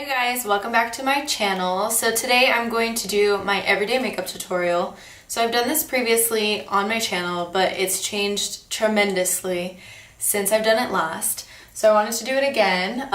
you guys, welcome back to my channel. So today I'm going to do my everyday makeup tutorial. So I've done this previously on my channel, but it's changed tremendously since I've done it last. So I wanted to do it again.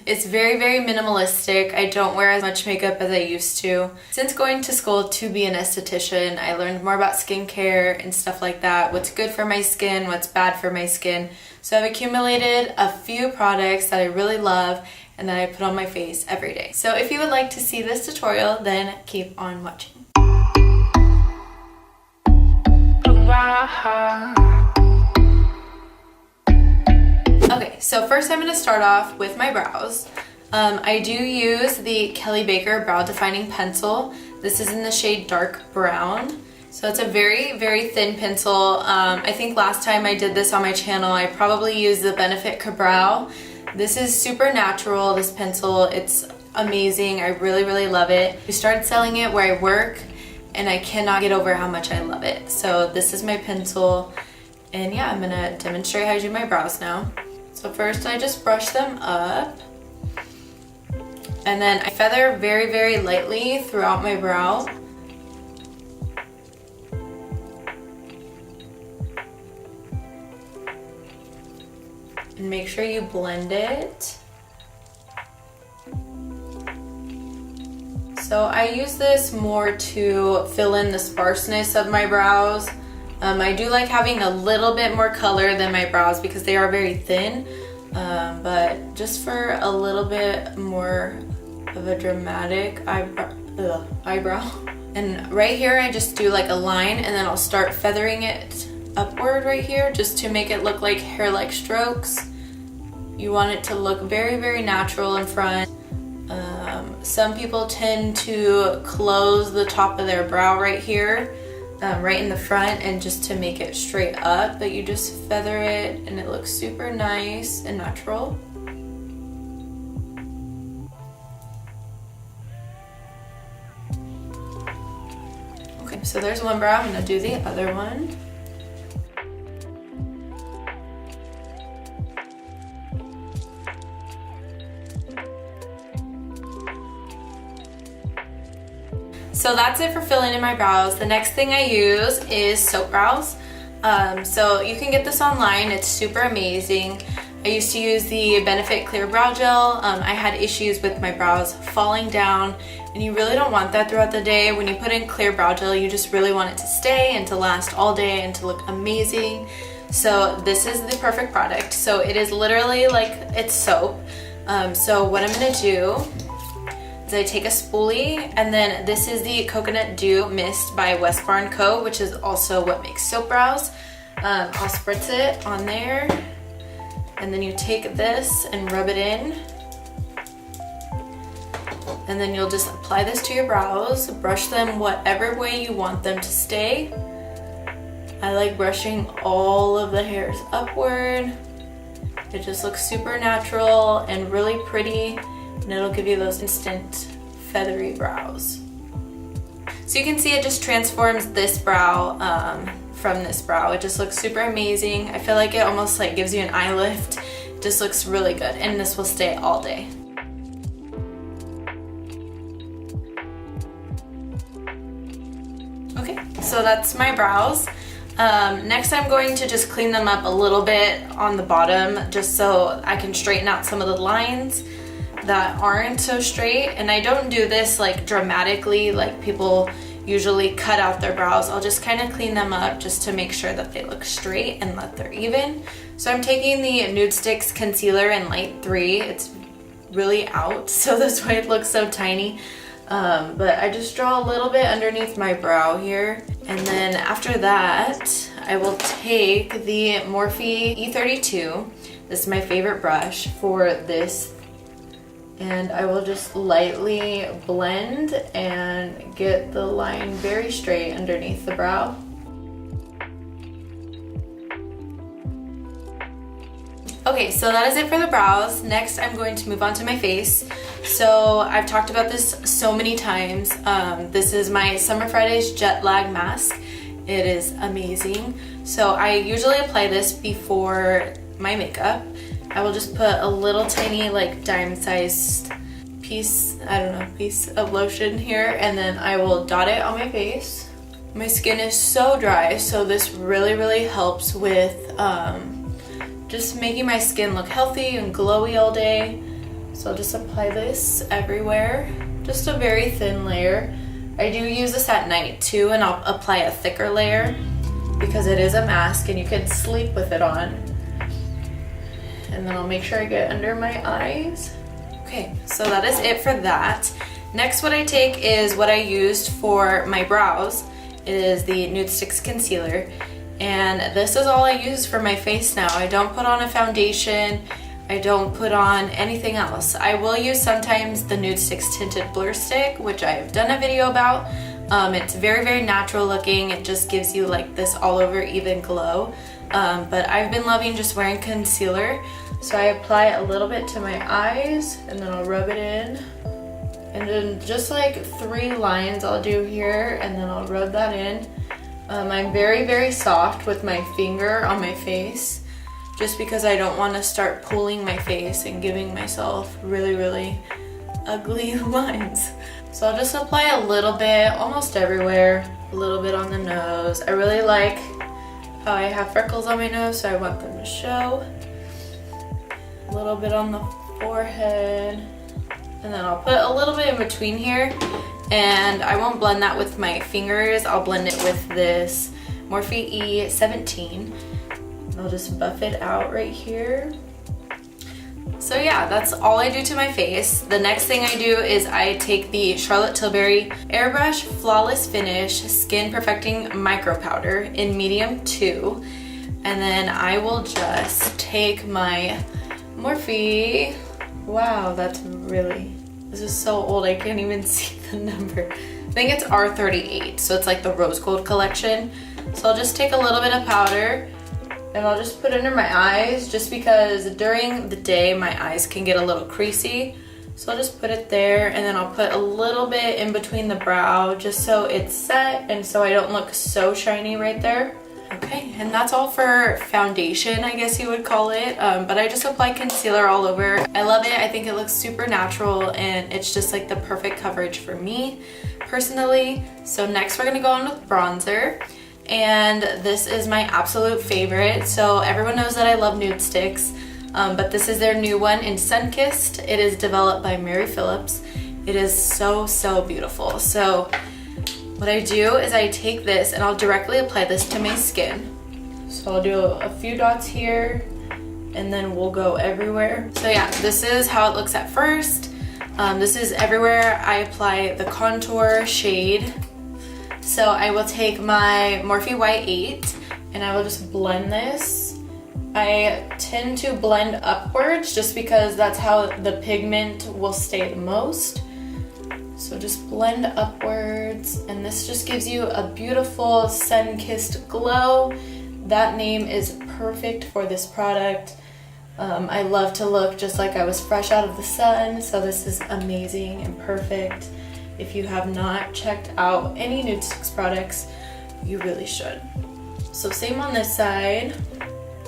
It's very minimalistic. I don't wear as much makeup as I used to. Since going to school to be an esthetician, I learned more about skincare and stuff like that. What's good for my skin, what's bad for my skin. So I've accumulated a few products that I really love and that I put on my face every day. So if you would like to see this tutorial, then keep on watching. Okay, so first I'm going to start off with my brows. I do use the Kelly Baker Brow Defining Pencil. This is in the shade Dark Brown. So it's a very thin pencil. I think last time I did this on my channel, I probably used the Benefit Ka-Brow. This is super natural, this pencil. It's amazing. I really love it. We started selling it where I work and I cannot get over how much I love it. So this is my pencil, and yeah, I'm gonna demonstrate how to do my brows now. So first I just brush them up, and then I feather very lightly throughout my brow. And make sure you blend it. So I use this more to fill in the sparseness of my brows. I do like having a little bit more color than my brows because they are very thin, but just for a little bit more of a dramatic eyebrow. And right here I just do like a line, and then I'll start feathering it upward right here just to make it look like hair-like strokes. You want it to look very natural in front. Some people tend to close the top of their brow right here, right in the front, and just to make it straight up, but you just feather it and it looks super nice and natural. Okay, so there's one brow. I'm gonna do the other one. So that's it for filling in my brows. The next thing I use is soap brows. So you can get this online. It's super amazing. I used to use the Benefit Clear Brow Gel. I had issues with my brows falling down, and you really don't want that throughout the day. When you put in clear brow gel, you just really want it to stay and to last all day and to look amazing. So this is the perfect product. So it is literally like it's soap. So what I'm gonna do, I take a spoolie, and then this is the Coconut Dew Mist by West Barn Co., which is also what makes soap brows. I'll spritz it on there, and then you take this and rub it in, and then you'll just apply this to your brows. Brush them whatever way you want them to stay. I like brushing all of the hairs upward. It just looks super natural and really pretty, and it'll give you those instant feathery brows. So you can see it just transforms this brow from this brow. It just looks super amazing. I feel like it almost like gives you an eye lift. It just looks really good, and this will stay all day. Okay, so that's my brows. Next I'm going to just clean them up a little bit on the bottom, just so I can straighten out some of the lines that aren't so straight. And I don't do this like dramatically like people usually cut out their brows. I'll just kind of clean them up just to make sure that they look straight and that they're even. So I'm taking the NUDESTIX concealer in light 3. It's really out, so that's why it looks so tiny. But I just draw a little bit underneath my brow here, and then after that I will take the Morphe E32. This is my favorite brush for this, and I will just lightly blend and get the line very straight underneath the brow. Okay, so that is it for the brows. Next, I'm going to move on to my face. So I've talked about this so many times. This is my Summer Fridays Jet Lag Mask. It is amazing. So I usually apply this before my makeup. I will just put a little tiny like dime-sized piece of lotion here, and then I will dot it on my face. My skin is so dry, so this really helps with just making my skin look healthy and glowy all day. So I'll just apply this everywhere, just a very thin layer. I do use this at night too, and I'll apply a thicker layer because it is a mask and you can sleep with it on. And then I'll make sure I get under my eyes. Okay, so that is it for that. Next, what I take is what I used for my brows. It is the NUDESTIX concealer, and this is all I use for my face now. I don't put on a foundation. I don't put on anything else. I will use sometimes the NUDESTIX tinted blur stick, which I have done a video about. It's very natural looking. It just gives you like this all over even glow. But I've been loving just wearing concealer. So I apply a little bit to my eyes, and then I'll rub it in. And then just like 3 lines I'll do here, and then I'll rub that in. I'm very soft with my finger on my face, just because I don't want to start pulling my face and giving myself really ugly lines. So I'll just apply a little bit, almost everywhere, a little bit on the nose. I really like how I have freckles on my nose, so I want them to show. A little bit on the forehead. And then I'll put a little bit in between here, and I won't blend that with my fingers. I'll blend it with this Morphe E17. I'll just buff it out right here. So yeah, that's all I do to my face. The next thing I do is I take the Charlotte Tilbury Airbrush Flawless Finish Skin Perfecting Micro Powder in medium 2. And then I will just take my Morphe. Wow, this is so old, I can't even see the number. I think it's R38, so it's like the rose gold collection. So I'll just take a little bit of powder, and I'll just put it under my eyes, just because during the day my eyes can get a little creasy. So I'll just put it there, and then I'll put a little bit in between the brow, just so it's set and so I don't look so shiny right there. Okay, and that's all for foundation, I guess you would call it, but I just apply concealer all over. I love it. I think it looks super natural, and it's just like the perfect coverage for me personally. So next we're gonna go on with bronzer, and this is my absolute favorite. So everyone knows that I love NUDESTIX, but this is their new one in Sunkissed. It is developed by Mary Phillips. It is so beautiful. So what I do is I take this and I'll directly apply this to my skin. So I'll do a few dots here, and then we'll go everywhere. So yeah, this is how it looks at first. This is everywhere I apply the contour shade. So I will take my Morphe Y8 and I will just blend this. I tend to blend upwards just because that's how the pigment will stay the most. So just blend upwards, and this just gives you a beautiful sun-kissed glow. That name is perfect for this product. I love to look just like I was fresh out of the sun, so this is amazing and perfect. If you have not checked out any NUDESTIX products, you really should. So same on this side.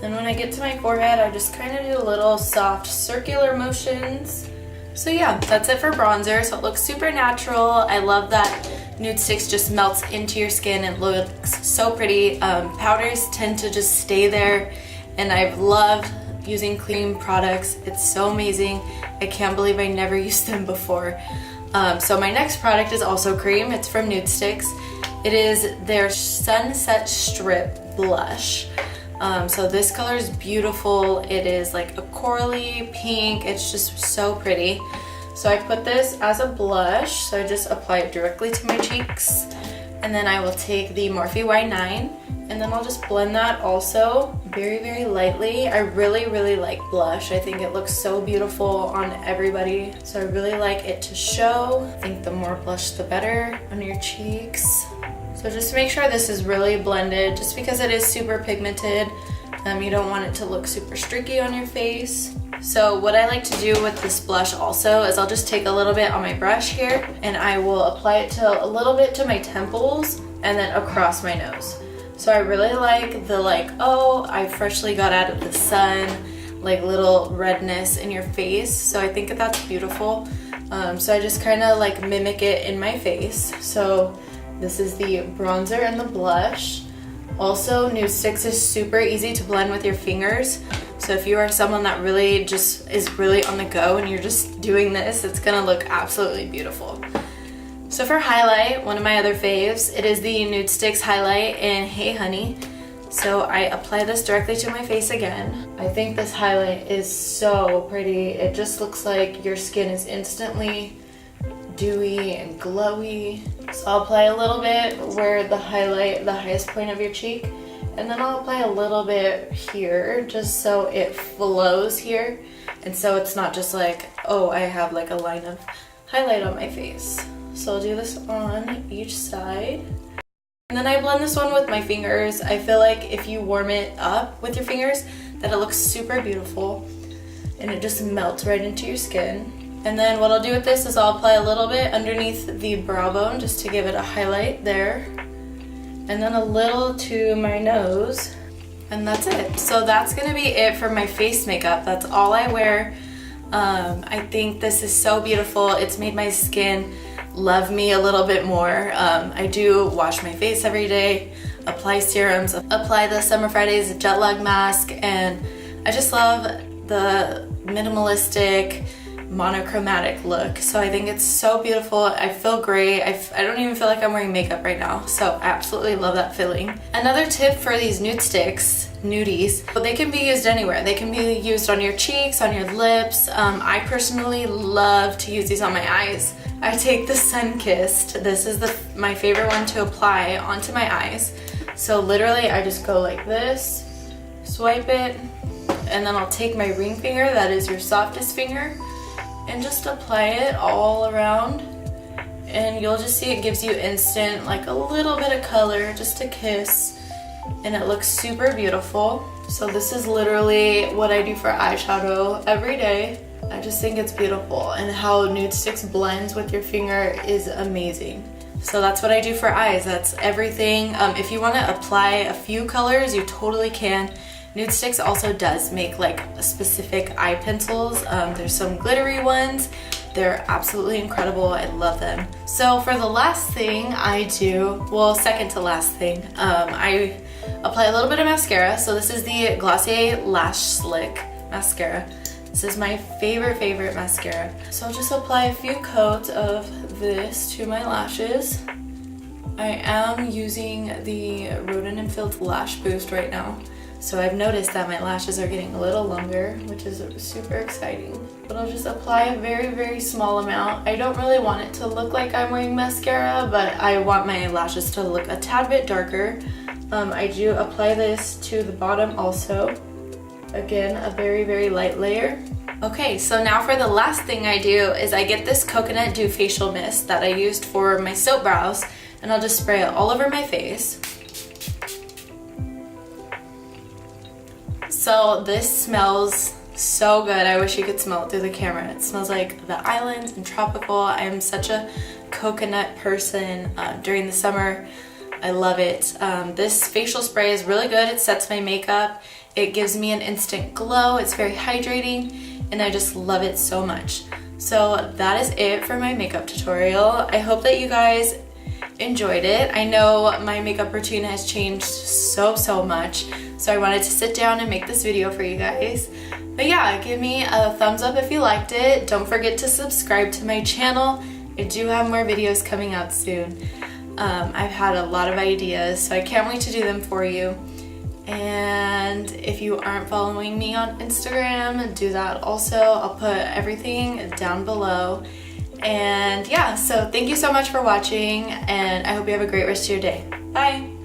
Then when I get to my forehead, I just kind of do little soft circular motions. So yeah, that's it for bronzer. So it looks super natural. I love that NUDESTIX just melts into your skin and looks so pretty. Powders tend to just stay there, and I've loved using cream products. It's so amazing. I can't believe I never used them before. So my next product is also cream. It's from NUDESTIX. It is their Sunset Strip Blush. So this color is beautiful. It is like a corally pink. It's just so pretty. So I put this as a blush. So I just apply it directly to my cheeks. And then I will take the Morphe Y9, and then I'll just blend that also very lightly. I really like blush. I think it looks so beautiful on everybody. So I really like it to show. I think the more blush the better on your cheeks. So just make sure this is really blended, just because it is super pigmented. You don't want it to look super streaky on your face. So what I like to do with this blush also is I'll just take a little bit on my brush here, and I will apply it to a little bit to my temples and then across my nose. So I really like the oh, I freshly got out of the sun, like little redness in your face. So I think that's beautiful. So I just kind of like mimic it in my face. So this is the bronzer and the blush. Also, NUDESTIX is super easy to blend with your fingers. So if you are someone that really just is really on the go and you're just doing this, it's gonna look absolutely beautiful. So for highlight, one of my other faves, it is the NUDESTIX highlight in Hey Honey. So I apply this directly to my face again. I think this highlight is so pretty. It just looks like your skin is instantly dewy and glowy. So I'll apply a little bit where the highest point of your cheek, and then I'll apply a little bit here just so it flows here, and so it's not just like, oh, I have like a line of highlight on my face. So I'll do this on each side. And then I blend this one with my fingers. I feel like if you warm it up with your fingers, that it looks super beautiful and it just melts right into your skin. And then what I'll do with this is I'll apply a little bit underneath the brow bone just to give it a highlight there. And then a little to my nose. And that's it. So that's gonna be it for my face makeup. That's all I wear. I think this is so beautiful. It's made my skin love me a little bit more. I do wash my face every day, apply serums, apply the Summer Fridays jet lag mask, and I just love the minimalistic monochromatic look. So I think it's so beautiful. I feel great. I don't even feel like I'm wearing makeup right now, so I absolutely love that feeling. Another tip for these NUDESTIX, nudies, but they can be used anywhere. They can be used on your cheeks, on your lips. I personally love to use these on my eyes. I take the Sun-Kissed. This is my favorite one to apply onto my eyes. So literally I just go like this, swipe it, and then I'll take my ring finger, that is your softest finger, and just apply it all around. And you'll just see it gives you instant, like a little bit of color, just a kiss, and it looks super beautiful. So this is literally what I do for eyeshadow every day. I just think it's beautiful, and how NUDESTIX blends with your finger is amazing. So that's what I do for eyes. That's everything. If you want to apply a few colors, you totally can. NUDESTIX also does make like specific eye pencils. There's some glittery ones. They're absolutely incredible. I love them. So for the last thing I do, well, second to last thing, I apply a little bit of mascara. So this is the Glossier Lash Slick Mascara. This is my favorite mascara. So I'll just apply a few coats of this to my lashes. I am using the Rodent & Field Lash Boost right now. So I've noticed that my lashes are getting a little longer, which is super exciting. But I'll just apply a very small amount. I don't really want it to look like I'm wearing mascara, but I want my lashes to look a tad bit darker. I do apply this to the bottom also. Again, a very light layer. Okay, so now for the last thing I do is I get this Coconut Dew facial mist that I used for my soap brows, and I'll just spray it all over my face. So this smells so good. I wish you could smell it through the camera. It smells like the islands and tropical. I am such a coconut person during the summer. I love it. This facial spray is really good. It sets my makeup. It gives me an instant glow. It's very hydrating, and I just love it so much. So that is it for my makeup tutorial. I hope that you guys enjoyed it. I know my makeup routine has changed so much, so I wanted to sit down and make this video for you guys. But yeah, give me a thumbs up if you liked it. Don't forget to subscribe to my channel. I do have more videos coming out soon. I've had a lot of ideas, so I can't wait to do them for you. And if you aren't following me on Instagram, do that also. I'll put everything down below. And yeah, so thank you so much for watching, and I hope you have a great rest of your day. Bye!